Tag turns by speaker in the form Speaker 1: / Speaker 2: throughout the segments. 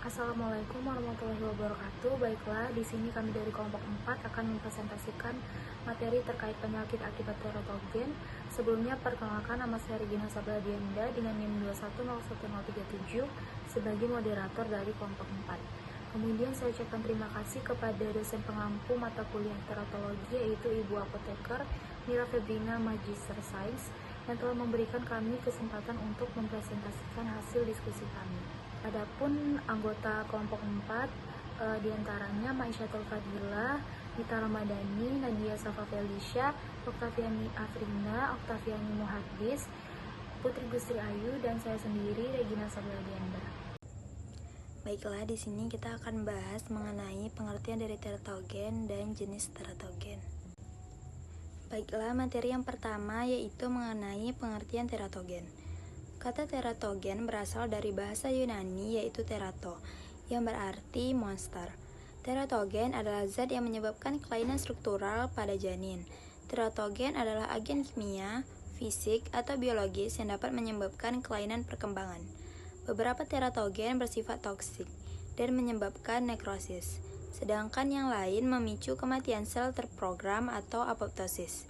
Speaker 1: Assalamualaikum warahmatullahi wabarakatuh. Baiklah, di sini kami dari kelompok 4 akan mempresentasikan materi terkait penyakit akibat teratogen. Sebelumnya, perkenalkan, nama saya Regina Sabladienda dengan NIM 2101037 sebagai moderator dari kelompok 4. Kemudian saya ucapkan terima kasih kepada dosen pengampu mata kuliah teratologi yaitu Ibu Apoteker Mira Febrina Magister Sains yang telah memberikan kami kesempatan untuk mempresentasikan hasil diskusi kami. Adapun anggota kelompok 4 diantaranya Maisyatul Fadilah, Mita Ramadhani, Nadia Safa Felicia, Oktaviani Afrina, Oktaviani Muhaddis, Putri Gustri Ayu, dan saya sendiri Regina Sabladienda.
Speaker 2: Baiklah, di sini kita akan bahas mengenai pengertian dari teratogen dan jenis teratogen. Baiklah, materi yang pertama yaitu mengenai pengertian teratogen. Kata teratogen berasal dari bahasa Yunani yaitu terato, yang berarti monster. Teratogen adalah zat yang menyebabkan kelainan struktural pada janin. Teratogen adalah agen kimia, fisik, atau biologis yang dapat menyebabkan kelainan perkembangan. Beberapa teratogen bersifat toksik dan menyebabkan nekrosis, sedangkan yang lain memicu kematian sel terprogram atau apoptosis.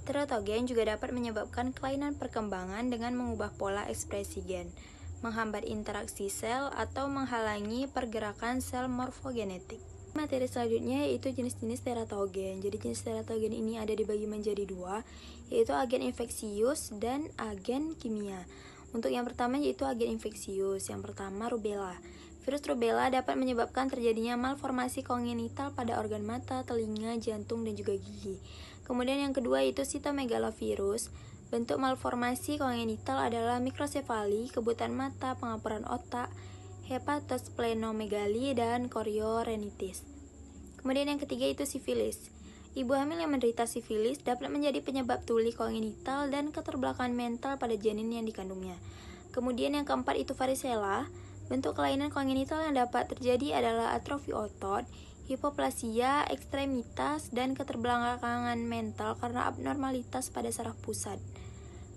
Speaker 2: Teratogen juga dapat menyebabkan kelainan perkembangan dengan mengubah pola ekspresi gen, menghambat interaksi sel, atau menghalangi pergerakan sel morfogenetik. Materi selanjutnya yaitu jenis-jenis teratogen. Jadi jenis teratogen ini ada dibagi menjadi dua, yaitu agen infeksius dan agen kimia. Untuk yang pertama yaitu agen infeksius. Yang pertama rubella. Virus rubella dapat menyebabkan terjadinya malformasi kongenital pada organ mata, telinga, jantung, dan juga gigi. Kemudian yang kedua itu sitomegalovirus. Bentuk malformasi kongenital adalah mikrosefali, kebutaan mata, pengapuran otak, hepatosplenomegali, dan chorioretinitis. Kemudian yang ketiga itu sifilis. Ibu hamil yang menderita sifilis dapat menjadi penyebab tuli kongenital dan keterbelakangan mental pada janin yang dikandungnya. Kemudian yang keempat itu varicella. Bentuk kelainan kongenital yang dapat terjadi adalah atrofi otot, hipoplasia ekstremitas, dan keterbelakangan mental karena abnormalitas pada saraf pusat,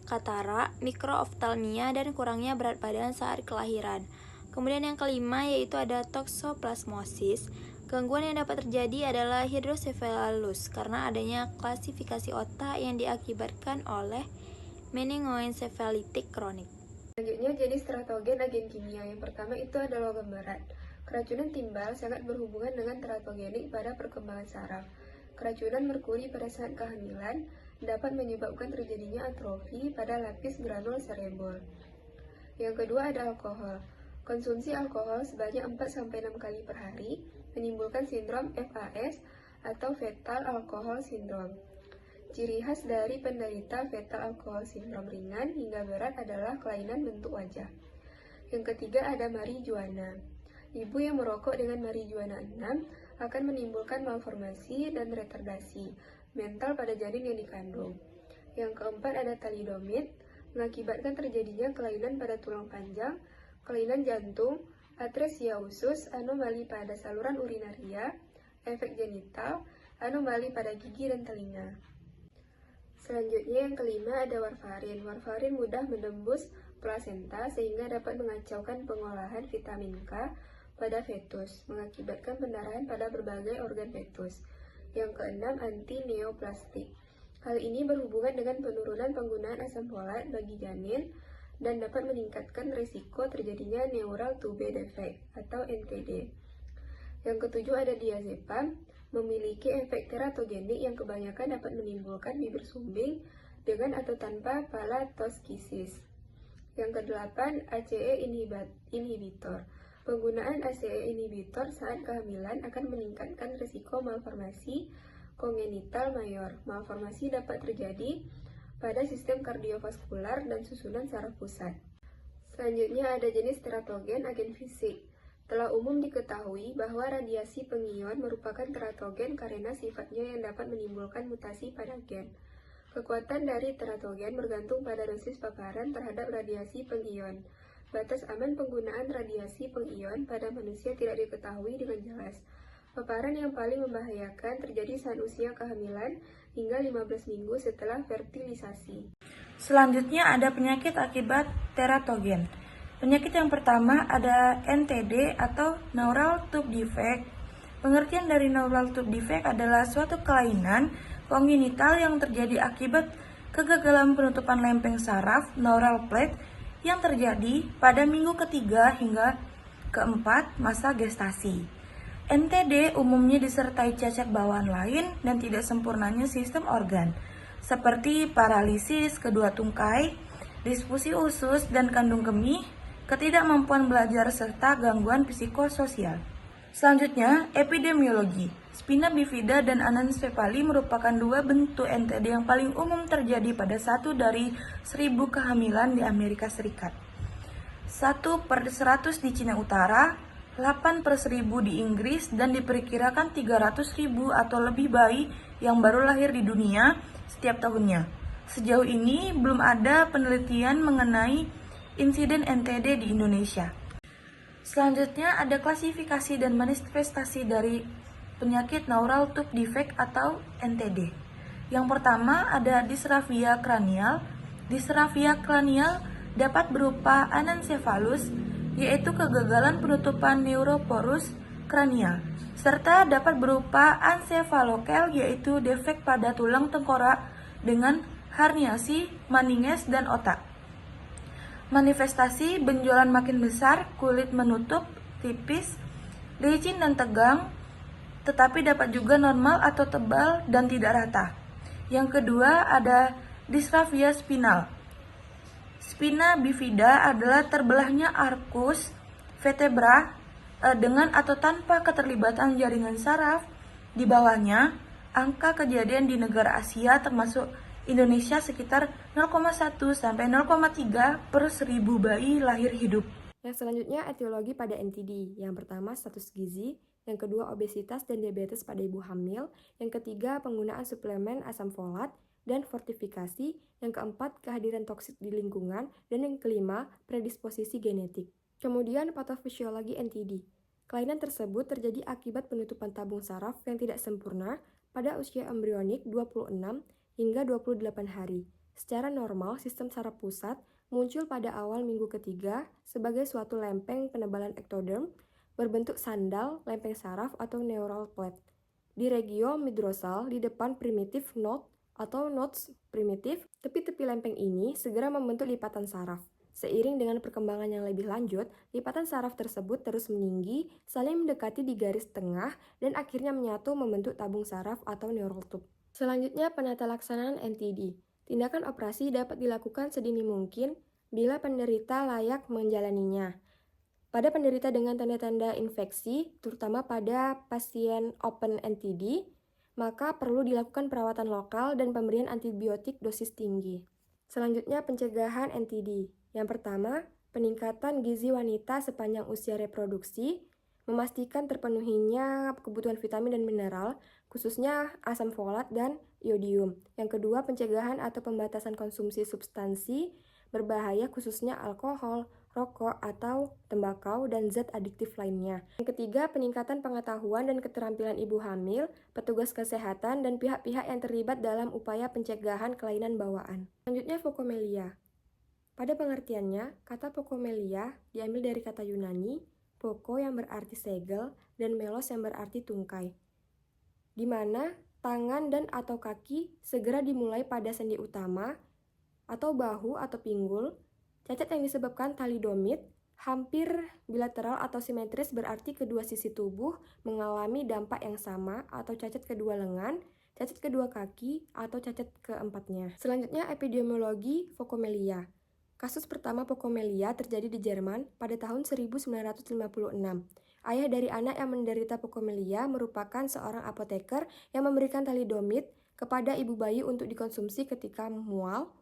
Speaker 2: katarak, mikrooftalmia, dan kurangnya berat badan saat kelahiran. Kemudian yang kelima yaitu ada toksoplasmosis. Gangguan yang dapat terjadi adalah hidrosefalus karena adanya klasifikasi otak yang diakibatkan oleh meningoencephalitik kronik.
Speaker 3: Selanjutnya jenis teratogen agen kimia. Yang pertama itu adalah logam berat. Keracunan timbal sangat berhubungan dengan teratogenik pada perkembangan saraf. Keracunan merkuri pada saat kehamilan dapat menyebabkan terjadinya atrofi pada lapis granul cerebral. Yang kedua ada alkohol. Konsumsi alkohol sebanyak 4-6 kali per hari menimbulkan sindrom FAS atau fetal alcohol syndrome. Ciri khas dari penderita fetal alcohol syndrome ringan hingga berat adalah kelainan bentuk wajah. Yang ketiga ada marijuana. Ibu yang merokok dengan marijuana 6 akan menimbulkan malformasi dan retardasi mental pada janin yang dikandung. Yang keempat ada thalidomid, mengakibatkan terjadinya kelainan pada tulang panjang, kelainan jantung, atresia usus, anomali pada saluran urinaria, efek genital, anomali pada gigi dan telinga. Selanjutnya yang kelima ada warfarin. Warfarin mudah menembus plasenta sehingga dapat mengacaukan pengolahan vitamin K pada fetus, mengakibatkan pendarahan pada berbagai organ fetus. Yang keenam antineoplastik. Hal ini berhubungan dengan penurunan penggunaan asam folat bagi janin dan dapat meningkatkan risiko terjadinya neural tube defect atau NTD. Yang ketujuh ada diazepam, memiliki efek teratogenik yang kebanyakan dapat menimbulkan bibir sumbing dengan atau tanpa palatoskisis. Yang kedelapan ACE inhibitor. Penggunaan ACE inhibitor saat kehamilan akan meningkatkan risiko malformasi kongenital mayor. Malformasi dapat terjadi pada sistem kardiovaskular dan susunan saraf pusat. Selanjutnya ada jenis teratogen agen fisik. Telah umum diketahui bahwa radiasi pengion merupakan teratogen karena sifatnya yang dapat menimbulkan mutasi pada gen. Kekuatan dari teratogen bergantung pada dosis paparan terhadap radiasi pengion. Batas aman penggunaan radiasi pengion pada manusia tidak diketahui dengan jelas. Paparan yang paling membahayakan terjadi saat usia kehamilan hingga 15 minggu setelah fertilisasi.
Speaker 4: Selanjutnya ada penyakit akibat teratogen. Penyakit yang pertama ada NTD atau Neural Tube Defect. Pengertian dari Neural Tube Defect adalah suatu kelainan kongenital yang terjadi akibat kegagalan penutupan lempeng saraf neural plate yang terjadi pada minggu ketiga hingga keempat masa gestasi. NTD umumnya disertai cacat bawaan lain dan tidak sempurnanya sistem organ, seperti paralisis kedua tungkai, disfusi usus dan kandung kemih, ketidakmampuan belajar, serta gangguan psikososial. Selanjutnya, epidemiologi. Spina bifida dan anencephaly merupakan dua bentuk NTD yang paling umum terjadi pada 1 dari 1000 kehamilan di Amerika Serikat. 1/100 di Cina Utara, 8/1000 di Inggris, dan diperkirakan 300.000 atau lebih bayi yang baru lahir di dunia setiap tahunnya. Sejauh ini belum ada penelitian mengenai insiden NTD di Indonesia. Selanjutnya ada klasifikasi dan manifestasi dari penyakit Neural Tube Defect atau NTD. Yang pertama ada disrafia kranial. Disrafia kranial dapat berupa anencefalus, yaitu kegagalan penutupan neuroporus kranial, serta dapat berupa encephalokel, yaitu defek pada tulang tengkorak dengan herniasi, meninges, dan otak. Manifestasi benjolan makin besar, kulit menutup, tipis, licin dan tegang, tetapi dapat juga normal atau tebal dan tidak rata. Yang kedua ada disrafia spinal. Spina bifida adalah terbelahnya arkus vertebra dengan atau tanpa keterlibatan jaringan saraf di bawahnya. Angka kejadian di negara Asia termasuk Indonesia sekitar 0,1 sampai 0,3 per 1000 bayi lahir hidup.
Speaker 5: Yang selanjutnya etiologi pada NTD. Yang pertama status gizi, yang kedua obesitas dan diabetes pada ibu hamil, yang ketiga penggunaan suplemen asam folat dan fortifikasi, yang keempat kehadiran toksik di lingkungan, dan yang kelima predisposisi genetik. Kemudian patofisiologi NTD. Kelainan tersebut terjadi akibat penutupan tabung saraf yang tidak sempurna pada usia embrionik 26 hingga 28 hari. Secara normal, sistem saraf pusat muncul pada awal minggu ketiga sebagai suatu lempeng penebalan ektoderm berbentuk sandal lempeng saraf atau neural plate. Di regio midrosal di depan primitif node atau nodes primitif, tepi-tepi lempeng ini segera membentuk lipatan saraf. Seiring dengan perkembangan yang lebih lanjut, lipatan saraf tersebut terus meninggi, saling mendekati di garis tengah, dan akhirnya menyatu membentuk tabung saraf atau neural tube. Selanjutnya, penata laksanaan NTD. Tindakan operasi dapat dilakukan sedini mungkin bila penderita layak menjalaninya. Pada penderita dengan tanda-tanda infeksi, terutama pada pasien open NTD, maka perlu dilakukan perawatan lokal dan pemberian antibiotik dosis tinggi. Selanjutnya, pencegahan NTD. Yang pertama, peningkatan gizi wanita sepanjang usia reproduksi, memastikan terpenuhinya kebutuhan vitamin dan mineral, khususnya asam folat dan iodium. Yang kedua, pencegahan atau pembatasan konsumsi substansi berbahaya khususnya alkohol, rokok atau tembakau, dan zat adiktif lainnya. Yang ketiga, peningkatan pengetahuan dan keterampilan ibu hamil, petugas kesehatan, dan pihak-pihak yang terlibat dalam upaya pencegahan kelainan bawaan. Selanjutnya, fokomelia. Pada pengertiannya, kata fokomelia diambil dari kata Yunani, poko yang berarti segel, dan melos yang berarti tungkai, di mana tangan dan atau kaki segera dimulai pada sendi utama atau bahu atau pinggul. Cacat yang disebabkan thalidomid hampir bilateral atau simetris berarti kedua sisi tubuh mengalami dampak yang sama, atau cacat kedua lengan, cacat kedua kaki, atau cacat keempatnya. Selanjutnya, epidemiologi fokomelia. Kasus pertama fokomelia terjadi di Jerman pada tahun 1956. Ayah dari anak yang menderita fokomelia merupakan seorang apoteker yang memberikan thalidomid kepada ibu bayi untuk dikonsumsi ketika mual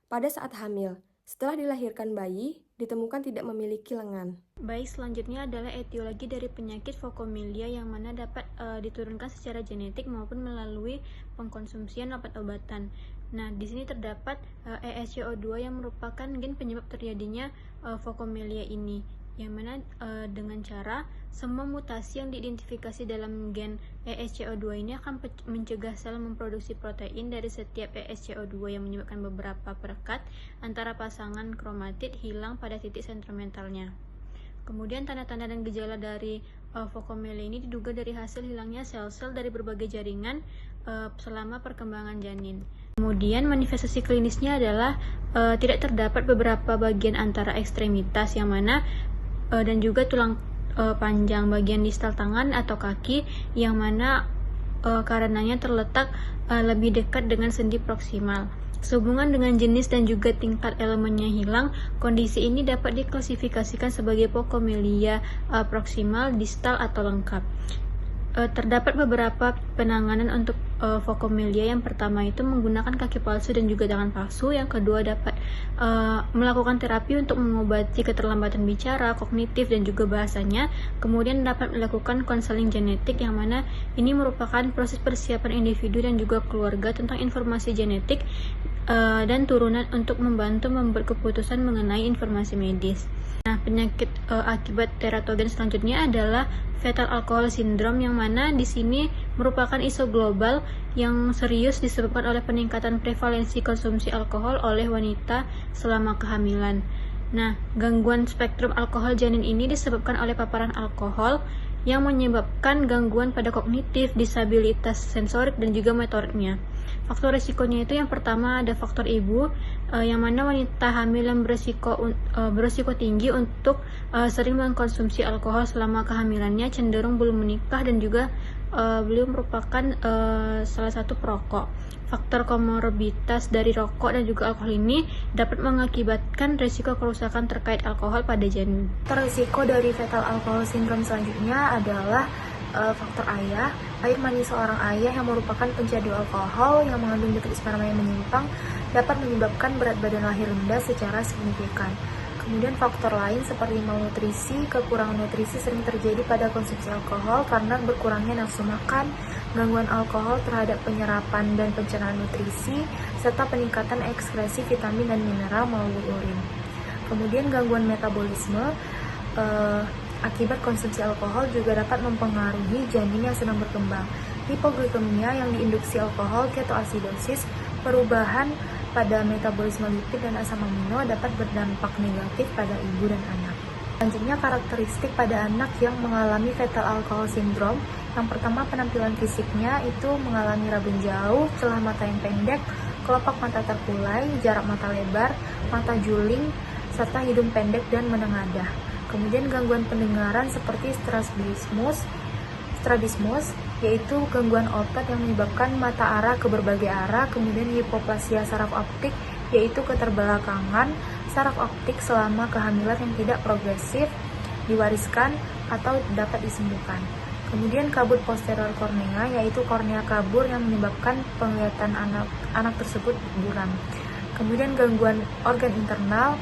Speaker 5: pada saat hamil. Setelah dilahirkan bayi, ditemukan tidak memiliki lengan.
Speaker 1: Baik, selanjutnya adalah etiologi dari penyakit fokomelia yang mana dapat diturunkan secara genetik maupun melalui pengkonsumsian obat-obatan. Nah, di sini terdapat ESCO2 yang merupakan gen penyebab terjadinya fokomelia ini.
Speaker 6: yang mana dengan cara semua mutasi yang diidentifikasi dalam gen ESCO2 ini akan mencegah sel memproduksi protein dari setiap ESCO2 yang menyebabkan beberapa perekat antara pasangan kromatid hilang pada titik sentrometalnya. Kemudian tanda-tanda dan gejala dari fokomelia ini diduga dari hasil hilangnya sel-sel dari berbagai jaringan selama perkembangan janin. Kemudian manifestasi klinisnya adalah tidak terdapat beberapa bagian antara ekstremitas yang mana dan juga tulang panjang bagian distal tangan atau kaki yang mana karenanya terletak lebih dekat dengan sendi proksimal. Sehubungan dengan jenis dan juga tingkat elemennya hilang, kondisi ini dapat diklasifikasikan sebagai fokomelia proksimal, distal atau lengkap. Terdapat beberapa penanganan untuk fokomelia. Yang pertama itu menggunakan kaki palsu dan juga tangan palsu. Yang kedua dapat melakukan terapi untuk mengobati keterlambatan bicara, kognitif dan juga bahasanya. Kemudian dapat melakukan konseling genetik yang mana ini merupakan proses persiapan individu dan juga keluarga tentang informasi genetik dan turunan untuk membantu membuat keputusan mengenai informasi medis. Nah, penyakit akibat teratogen selanjutnya adalah fetal alcohol syndrome yang mana di sini merupakan isu global yang serius disebabkan oleh peningkatan prevalensi konsumsi alkohol oleh wanita selama kehamilan. Nah, gangguan spektrum alkohol janin ini disebabkan oleh paparan alkohol yang menyebabkan gangguan pada kognitif, disabilitas sensorik dan juga motoriknya. Faktor risikonya itu yang pertama ada faktor ibu, yang mana wanita hamil yang beresiko tinggi untuk sering mengkonsumsi alkohol selama kehamilannya, cenderung belum menikah dan juga beliau merupakan salah satu perokok. Faktor komorbiditas dari rokok dan juga alkohol ini dapat mengakibatkan risiko kerusakan terkait alkohol pada janin.
Speaker 1: Risiko dari fetal alcohol syndrome selanjutnya adalah faktor ayah. Air mani seorang ayah yang merupakan pencandu alkohol yang mengandung nutrisi sperma yang menyimpang dapat menyebabkan berat badan lahir rendah secara signifikan. Kemudian faktor lain seperti malnutrisi, kekurangan nutrisi sering terjadi pada konsumsi alkohol karena berkurangnya nafsu makan, gangguan alkohol terhadap penyerapan dan pencernaan nutrisi, serta peningkatan ekskresi vitamin dan mineral melalui urin. Kemudian gangguan metabolisme akibat konsumsi alkohol juga dapat mempengaruhi janin yang sedang berkembang. Hipoglikemia yang diinduksi alkohol, ketoasidosis, perubahan pada metabolisme lipid dan asam amino dapat berdampak negatif pada ibu dan anak. Selanjutnya, karakteristik pada anak yang mengalami fetal alcohol syndrome. Yang pertama, penampilan fisiknya itu mengalami rabun jauh, celah mata yang pendek, kelopak mata terkulai, jarak mata lebar, mata juling, serta hidung pendek dan menengadah. Kemudian gangguan pendengaran seperti strabismus, yaitu gangguan otot yang menyebabkan mata arah ke berbagai arah. Kemudian hipoplasia saraf optik, yaitu keterbelakangan saraf optik selama kehamilan yang tidak progresif, diwariskan atau dapat disembuhkan. Kemudian kabut posterior kornea, yaitu kornea kabur yang menyebabkan penglihatan anak tersebut buram. Kemudian gangguan organ internal,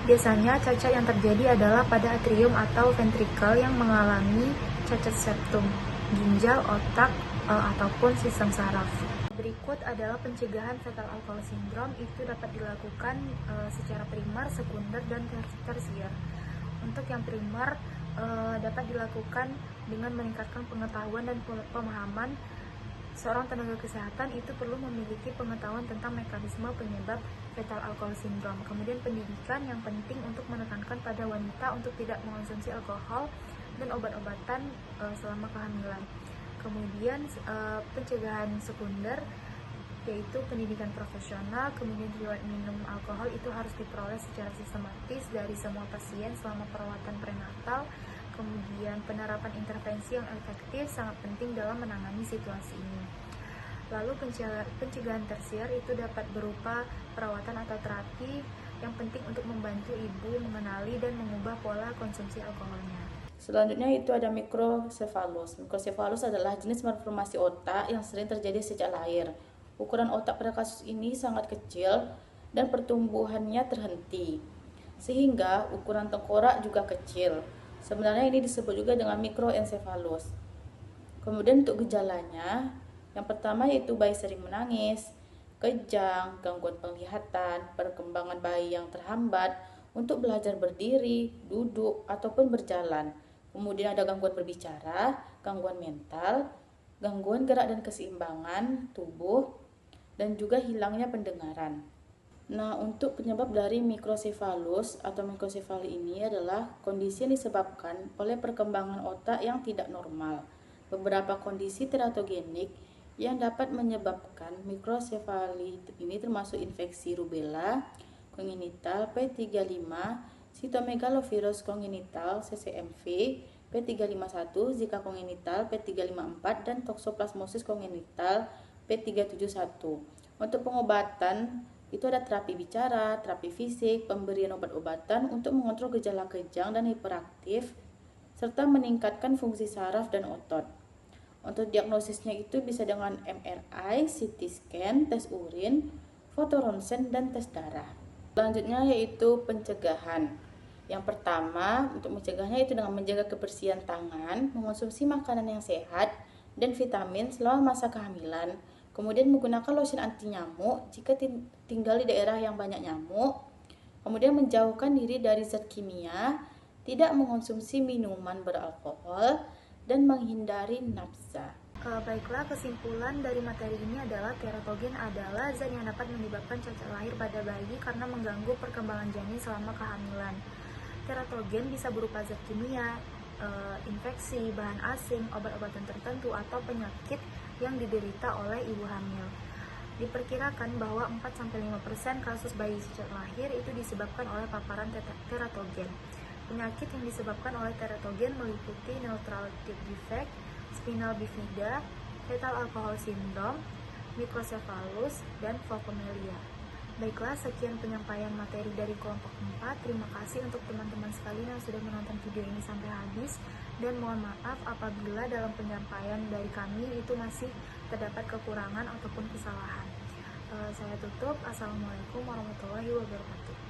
Speaker 1: biasanya cacat yang terjadi adalah pada atrium atau ventrikel yang mengalami cacat septum, ginjal, otak, ataupun sistem saraf. Berikut adalah pencegahan fetal alcohol syndrome. Itu dapat dilakukan secara primer, sekunder, dan tersier. Untuk yang primer dapat dilakukan dengan meningkatkan pengetahuan dan pemahaman. Seorang tenaga kesehatan itu perlu memiliki pengetahuan tentang mekanisme penyebab fetal alcohol syndrome. Kemudian pendidikan yang penting untuk menekankan pada wanita untuk tidak mengonsumsi alkohol dan obat-obatan selama kehamilan. Kemudian pencegahan sekunder yaitu pendidikan profesional. Kemudian riwayat minum alkohol itu harus diperoleh secara sistematis dari semua pasien selama perawatan prenatal. Kemudian penerapan intervensi yang efektif sangat penting dalam menangani situasi ini. Lalu pencegahan tersier itu dapat berupa perawatan atau terapi yang penting untuk membantu ibu mengenali dan mengubah pola konsumsi alkoholnya.
Speaker 7: Selanjutnya itu ada mikrosefalus. Mikrosefalus adalah jenis malformasi otak yang sering terjadi sejak lahir. Ukuran otak pada kasus ini sangat kecil dan pertumbuhannya terhenti, sehingga ukuran tengkorak juga kecil. Sebenarnya ini disebut juga dengan mikroencefalus. Kemudian untuk gejalanya, yang pertama yaitu bayi sering menangis, kejang, gangguan penglihatan, perkembangan bayi yang terhambat. untuk belajar berdiri, duduk, ataupun berjalan. Kemudian ada gangguan berbicara, gangguan mental, gangguan gerak dan keseimbangan tubuh, dan juga hilangnya pendengaran. Nah, untuk penyebab dari mikrosefalus atau mikrosefali ini adalah kondisi yang disebabkan oleh perkembangan otak yang tidak normal. Beberapa kondisi teratogenik yang dapat menyebabkan mikrosefali ini termasuk infeksi rubella kongenital P35, sitomegalovirus kongenital CCMV P351, Zika kongenital P354, dan toksoplasmosis kongenital P371. Untuk pengobatan itu ada terapi bicara, terapi fisik, pemberian obat-obatan untuk mengontrol gejala kejang dan hiperaktif, serta meningkatkan fungsi saraf dan otot. Untuk diagnosisnya itu bisa dengan MRI, CT scan, tes urin, foto ronsen, dan tes darah. Selanjutnya yaitu pencegahan. Yang pertama, untuk mencegahnya itu dengan menjaga kebersihan tangan, mengonsumsi makanan yang sehat, dan vitamin selama masa kehamilan. Kemudian menggunakan lotion anti nyamuk jika tinggal di daerah yang banyak nyamuk. Kemudian menjauhkan diri dari zat kimia, tidak mengonsumsi minuman beralkohol, dan menghindari nafsa.
Speaker 1: Baiklah, kesimpulan dari materi ini adalah teratogen adalah zat yang dapat menyebabkan cacat lahir pada bayi karena mengganggu perkembangan janin selama kehamilan. Teratogen bisa berupa zat kimia, infeksi, bahan asing, obat-obatan tertentu, atau penyakit yang diderita oleh ibu hamil. Diperkirakan bahwa 4-5% kasus bayi cacat lahir itu disebabkan oleh paparan teratogen. Penyakit yang disebabkan oleh teratogen meliputi neutral tube defect, spinal bifida, fetal alcohol syndrome, microcephalus, dan vulvomelia. Baiklah, sekian penyampaian materi dari kelompok 4. Terima kasih untuk teman-teman sekalian yang sudah menonton video ini sampai habis, dan mohon maaf apabila dalam penyampaian dari kami itu masih terdapat kekurangan ataupun kesalahan. Saya tutup. Assalamualaikum warahmatullahi wabarakatuh.